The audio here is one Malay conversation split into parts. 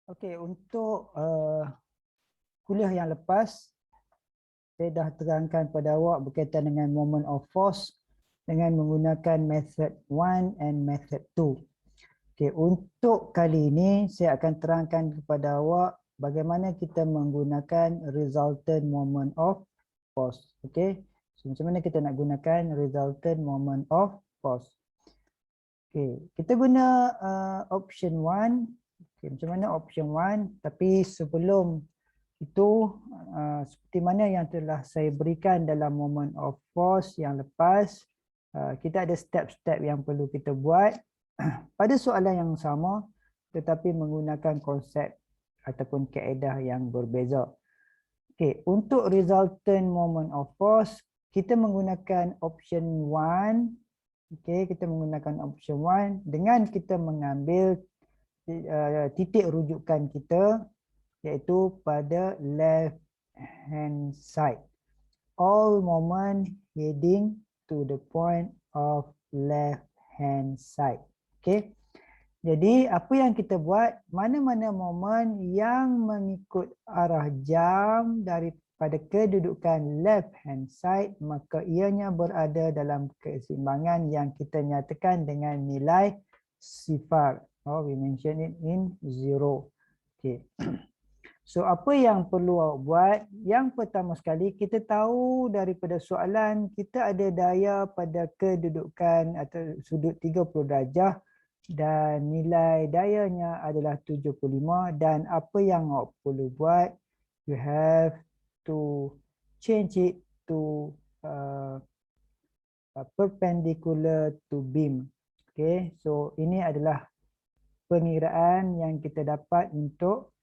Okey, untuk kuliah yang lepas, saya dah terangkan pada awak berkaitan dengan moment of force dengan menggunakan method 1 and method 2. Okey, untuk kali ini saya akan terangkan kepada awak bagaimana kita menggunakan resultant moment of force. Okey, so, macam mana kita nak gunakan resultant moment of force. Okey, kita guna option 1. Okay, macam mana option 1, tapi sebelum itu seperti mana yang telah saya berikan dalam moment of force yang lepas, kita ada step-step yang perlu kita buat pada soalan yang sama tetapi menggunakan konsep ataupun kaedah yang berbeza. Okay, untuk resultant moment of force, kita menggunakan option 1. Okay, kita menggunakan option 1 dengan kita mengambil titik rujukan kita iaitu pada left hand side. All moment heading to the point of left hand side. Okay. Jadi apa yang kita buat, mana-mana momen yang mengikut arah jam daripada kedudukan left hand side, maka ianya berada dalam keseimbangan yang kita nyatakan dengan nilai sifar. Oh, we mention it in 0. Okay. So apa yang perlu awak buat? Yang pertama sekali, kita tahu daripada soalan kita ada daya pada kedudukan atau sudut 30 darjah dan nilai dayanya adalah 75, dan apa yang awak perlu buat, you have to change it to perpendicular to beam. Okay, so ini adalah pengiraan yang kita dapat untuk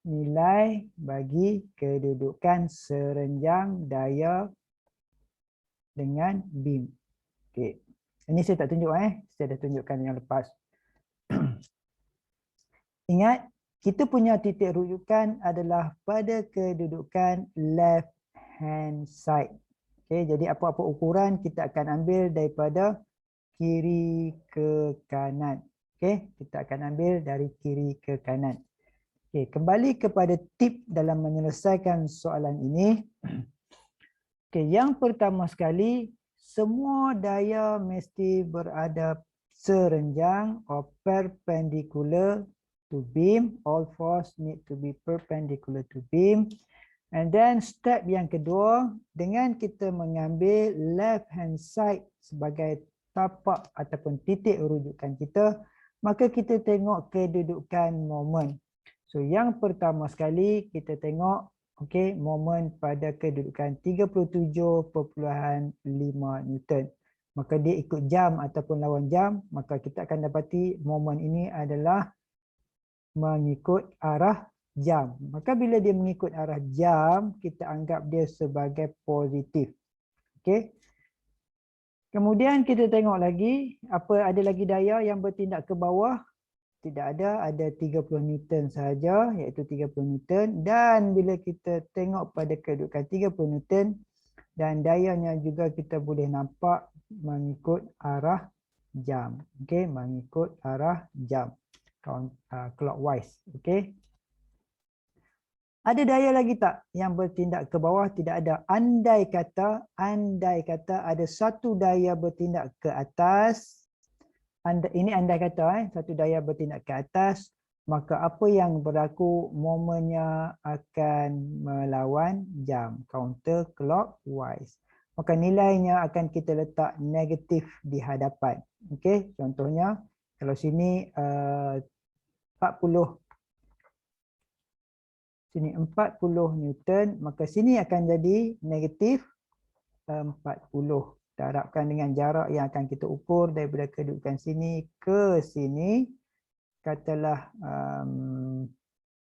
nilai bagi kedudukan serenjang daya dengan beam. Okey. Ini saya tak tunjuk saya dah tunjukkan yang lepas. Ingat, kita punya titik rujukan adalah pada kedudukan left hand side. Okey, jadi apa-apa ukuran kita akan ambil daripada kiri ke kanan. Okey, kita akan ambil dari kiri ke kanan. Okey, kembali kepada tip dalam menyelesaikan soalan ini. Okey, yang pertama sekali, semua daya mesti berada serenjang or perpendicular to beam. All force need to be perpendicular to beam. And then step yang kedua, dengan kita mengambil left hand side sebagai tapak ataupun titik rujukan kita, maka kita tengok kedudukan moment. So yang pertama sekali kita tengok moment pada kedudukan 37.5 Newton. Maka dia ikut jam ataupun lawan jam, maka kita akan dapati moment ini adalah mengikut arah jam. Maka bila dia mengikut arah jam, kita anggap dia sebagai positif. Okey. Kemudian kita tengok lagi, ada lagi daya yang bertindak ke bawah? Tidak ada 30 Newton sahaja, iaitu 30 Newton. Dan bila kita tengok pada kedudukan 30 Newton, dan dayanya juga kita boleh nampak mengikut arah jam. Okey, mengikut arah jam. Clockwise. Okey. Ada daya lagi tak yang bertindak ke bawah? Tidak ada. Andai kata ada satu daya bertindak ke atas, ini andai kata satu daya bertindak ke atas, maka apa yang berlaku, momennya akan melawan jam, counter clockwise. Maka nilainya akan kita letak negatif di hadapan. Okey, contohnya kalau sini 40 Newton, maka sini akan jadi negatif 40. Kita harapkan dengan jarak yang akan kita ukur daripada kedudukan sini ke sini, katalah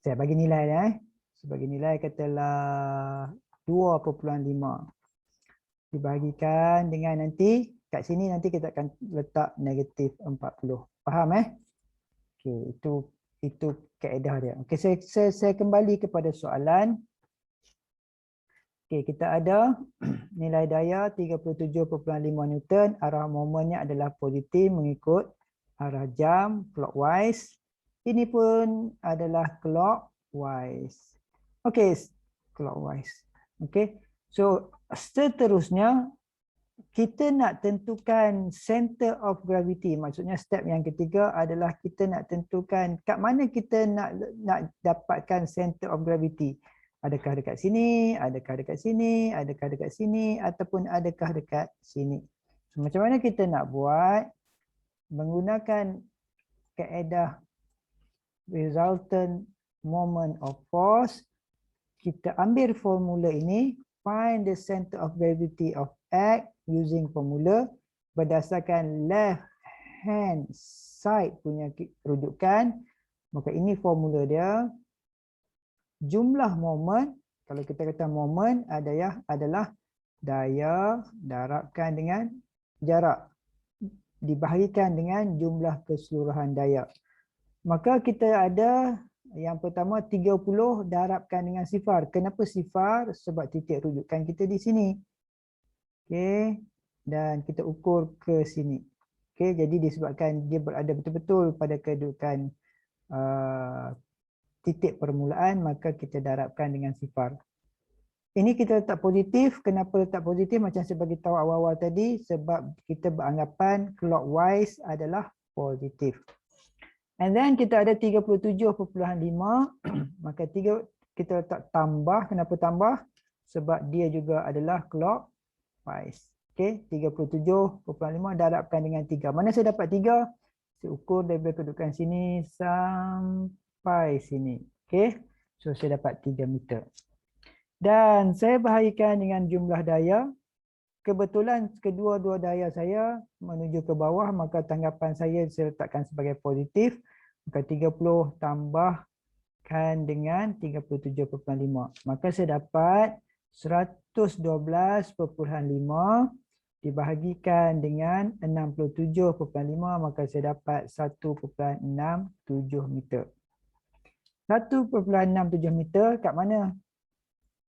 saya bagi nilai sebagai nilai katalah 2.5 dibahagikan dengan nanti kat sini nanti kita akan letak negatif 40. Faham Okey, itu kaedah dia. Okey, saya kembali kepada soalan. Okey, kita ada nilai daya 37.5 Newton, arah momennya adalah positif mengikut arah jam clockwise. Ini pun adalah clockwise. Okey, clockwise. Okey. So, seterusnya kita nak tentukan center of gravity. Maksudnya step yang ketiga adalah kita nak tentukan kat mana kita nak dapatkan center of gravity. Adakah dekat sini, adakah dekat sini, adakah dekat sini ataupun adakah dekat sini. So, macam mana kita nak buat? Menggunakan kaedah resultant moment of force, kita ambil formula ini, find the center of gravity of X using formula berdasarkan left hand side punya rujukan. Maka ini formula dia. Jumlah moment, kalau kita kata moment adalah daya darabkan dengan jarak dibahagikan dengan jumlah keseluruhan daya. Maka kita ada yang pertama 30 darabkan dengan sifar. Kenapa sifar? Sebab titik rujukan kita di sini. Okey, dan kita ukur ke sini. Okey, jadi disebabkan dia berada betul-betul pada kedudukan titik permulaan, maka kita darabkan dengan sifar. Ini kita letak positif. Kenapa letak positif? Macam saya bagi tahu awal-awal tadi, sebab kita beranggapan clockwise adalah positif. And then kita ada 37.5. Maka kita letak tambah. Kenapa tambah? Sebab dia juga adalah clockwise. Okey, 37.5 darabkan dengan 3. Mana saya dapat 3? Saya ukur daripada kedudukan sini sampai sini. Okey, so saya dapat 3 meter. Dan saya bahagikan dengan jumlah daya. Kebetulan kedua-dua daya saya menuju ke bawah, maka tanggapan saya letakkan sebagai positif. Maka 30 tambahkan dengan 37.5. Maka saya dapat 112.5 dibahagikan dengan 67.5, maka saya dapat 1.67 meter. 1.67 meter kat mana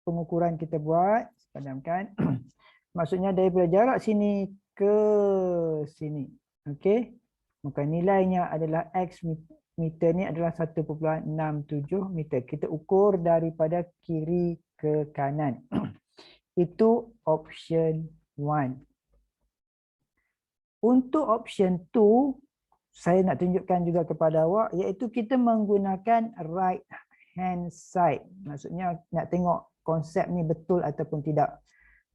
pengukuran kita buat? Padamkan. Maksudnya daripada jarak sini ke sini. Okey. Maka nilainya adalah X meter ni adalah 1.67 meter. Kita ukur daripada kiri ke kanan. Itu option 1. Untuk option 2, saya nak tunjukkan juga kepada awak, iaitu kita menggunakan right hand side. Maksudnya nak tengok konsep ni betul ataupun tidak.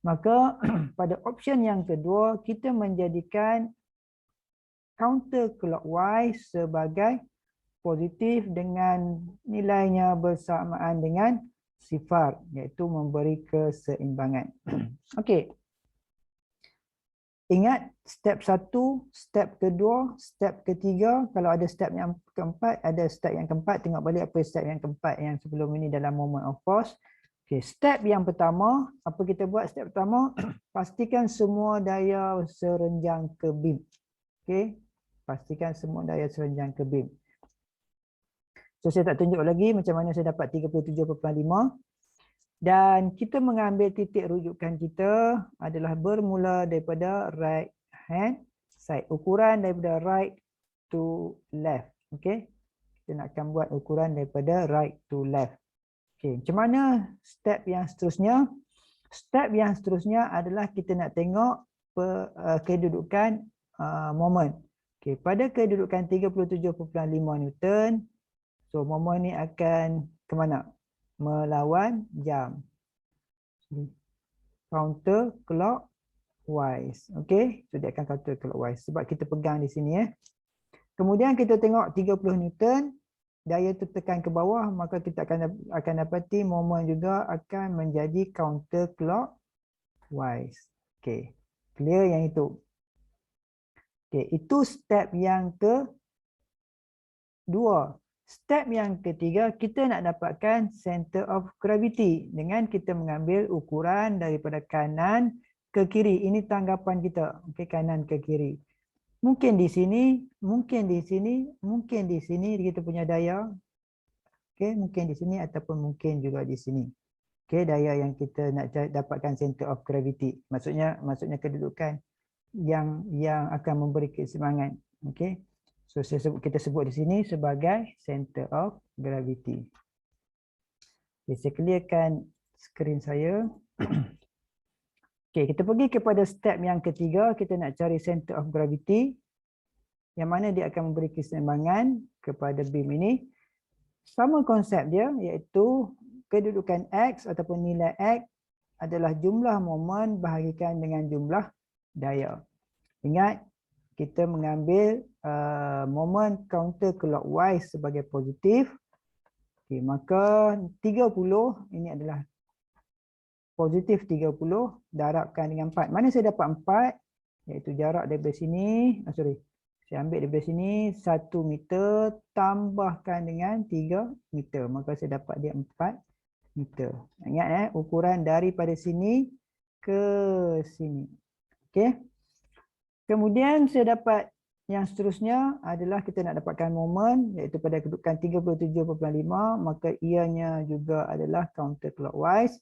Maka pada option yang kedua, kita menjadikan counter clockwise sebagai positif dengan nilainya bersamaan dengan sifar, iaitu memberi keseimbangan. Okey. Ingat step 1, step kedua, step ketiga. Kalau ada step yang keempat, ada step yang keempat. Tengok balik apa step yang keempat yang sebelum ini dalam moment of force. Okay, step yang pertama, apa kita buat step pertama? Pastikan semua daya serenjang ke beam. Okay, pastikan semua daya serenjang ke beam. So, saya tak tunjuk lagi macam mana saya dapat 37.5. Dan kita mengambil titik rujukan kita adalah bermula daripada right hand side. Ukuran daripada right to left. Okay, kita nak akan buat ukuran daripada right to left. Okay, macam mana step yang seterusnya? Step yang seterusnya adalah kita nak tengok kedudukan moment. Okay, pada kedudukan 37.5 Newton, so moment ni akan ke mana? Melawan jam. Counter clockwise. Okay, so dia akan counter clockwise sebab kita pegang di sini. Kemudian kita tengok 30 Newton. Daya tu tekan ke bawah, maka kita akan dapati moment juga akan menjadi counter clockwise. Okey, clear yang itu. Okey, itu step yang kedua. Step yang ketiga, kita nak dapatkan center of gravity dengan kita mengambil ukuran daripada kanan ke kiri. Ini tanggapan kita. Okey, kanan ke kiri. Mungkin di sini, mungkin di sini, mungkin di sini kita punya daya. Okey, mungkin di sini ataupun mungkin juga di sini. Okey, daya yang kita nak dapatkan center of gravity. Maksudnya kedudukan yang akan memberi keseimbangan. Okey. So kita sebut di sini sebagai center of gravity. Okay, saya clearkan skrin saya. Okay, kita pergi kepada step yang ketiga. Kita nak cari center of gravity. Yang mana dia akan memberi keseimbangan kepada beam ini. Sama konsep dia, iaitu kedudukan X ataupun nilai X adalah jumlah momen bahagikan dengan jumlah daya. Ingat, kita mengambil momen counter clockwise sebagai positif. Okay, maka 30 ini adalah positif 30 darabkan dengan 4. Mana saya dapat 4? Iaitu jarak daripada sini. Saya ambil daripada sini 1 meter tambahkan dengan 3 meter. Maka saya dapat dia 4 meter. Ingat ukuran daripada sini ke sini. Okey. Kemudian saya dapat yang seterusnya adalah kita nak dapatkan momen iaitu pada kedudukan 37.5, maka ianya juga adalah counter clockwise.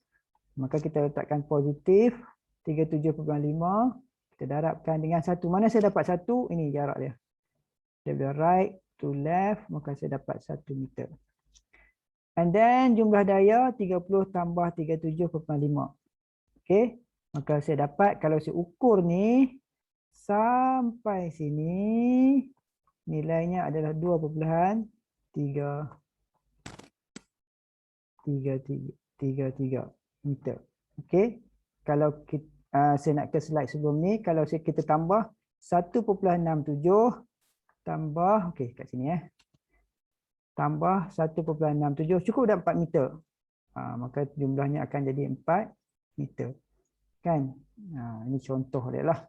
Maka kita letakkan positif 37.5, kita darabkan dengan 1. Mana saya dapat 1? Ini jarak dia. Dari right to left, maka saya dapat 1 meter. And then jumlah daya 30 tambah 37.5. Okey. Maka saya dapat kalau saya ukur ni sampai sini nilainya adalah 2.33 meter. Okey. Kalau saya nak ke slide sebelum ni, kalau kita tambah 1.67 tambah, okey kat sini tambah 1.67 cukup dah 4 meter. Maka jumlahnya akan jadi 4 meter. Kan? Ini contoh dia lah.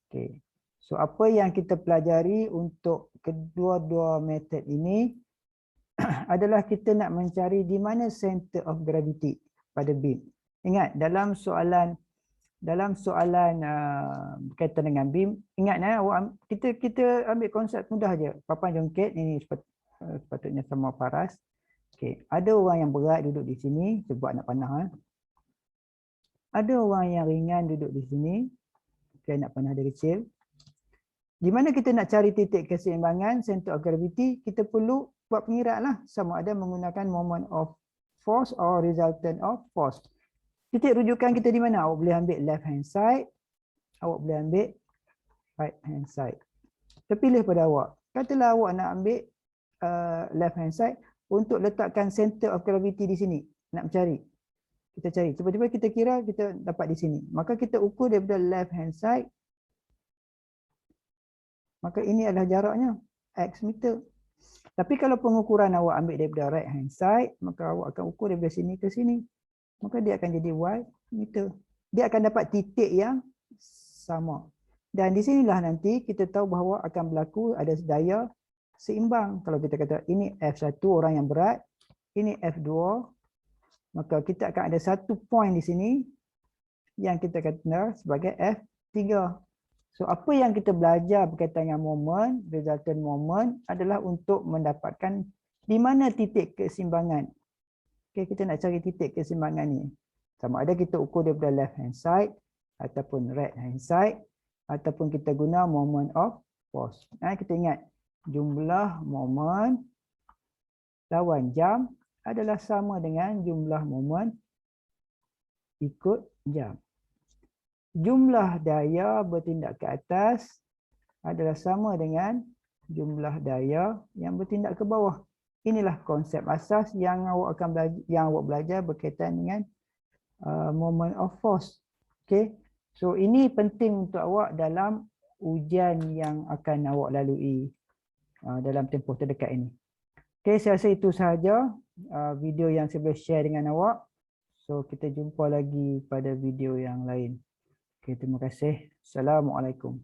Okey. So apa yang kita pelajari untuk kedua-dua metod ini adalah kita nak mencari di mana center of gravity pada beam. Ingat dalam soalan berkaitan dengan beam, ingat kita ambil konsep mudah aja. Papan jongkit ini sepatutnya sama paras. Okey, ada orang yang berat duduk di sini sebab nak panah. Ada orang yang ringan duduk di sini. Okey, nak panah dia kecil. Di mana kita nak cari titik keseimbangan center of gravity, kita perlu buat pengira lah sama ada menggunakan moment of force or resultant of force. Titik rujukan kita di mana? Awak boleh ambil left hand side, awak boleh ambil right hand side. Terpilih pada awak. Katalah awak nak ambil left hand side untuk letakkan center of gravity di sini. Nak mencari. Kita cari. Tiba-tiba kita kira kita dapat di sini. Maka kita ukur daripada left hand side. Maka ini adalah jaraknya. X meter. Tapi kalau pengukuran awak ambil daripada right hand side, maka awak akan ukur daripada sini ke sini. Maka dia akan jadi Y meter. Dia akan dapat titik yang sama. Dan di sinilah nanti kita tahu bahawa akan berlaku ada daya seimbang. Kalau kita kata ini F1 orang yang berat, ini F2, maka kita akan ada satu point di sini yang kita kata sebagai F3. So apa yang kita belajar berkaitan dengan moment, resultant moment adalah untuk mendapatkan di mana titik keseimbangan. Okay, kita nak cari titik keseimbangan ni. Sama ada kita ukur daripada left hand side ataupun right hand side ataupun kita guna moment of force. Kita ingat jumlah moment lawan jam adalah sama dengan jumlah moment ikut jam. Jumlah daya bertindak ke atas adalah sama dengan jumlah daya yang bertindak ke bawah. Inilah konsep asas yang awak belajar berkaitan dengan moment of force. Okay. So ini penting untuk awak dalam ujian yang akan awak lalui dalam tempoh terdekat ini. Okay, saya rasa itu sahaja video yang saya boleh share dengan awak. So kita jumpa lagi pada video yang lain. Okay, terima kasih. Assalamualaikum.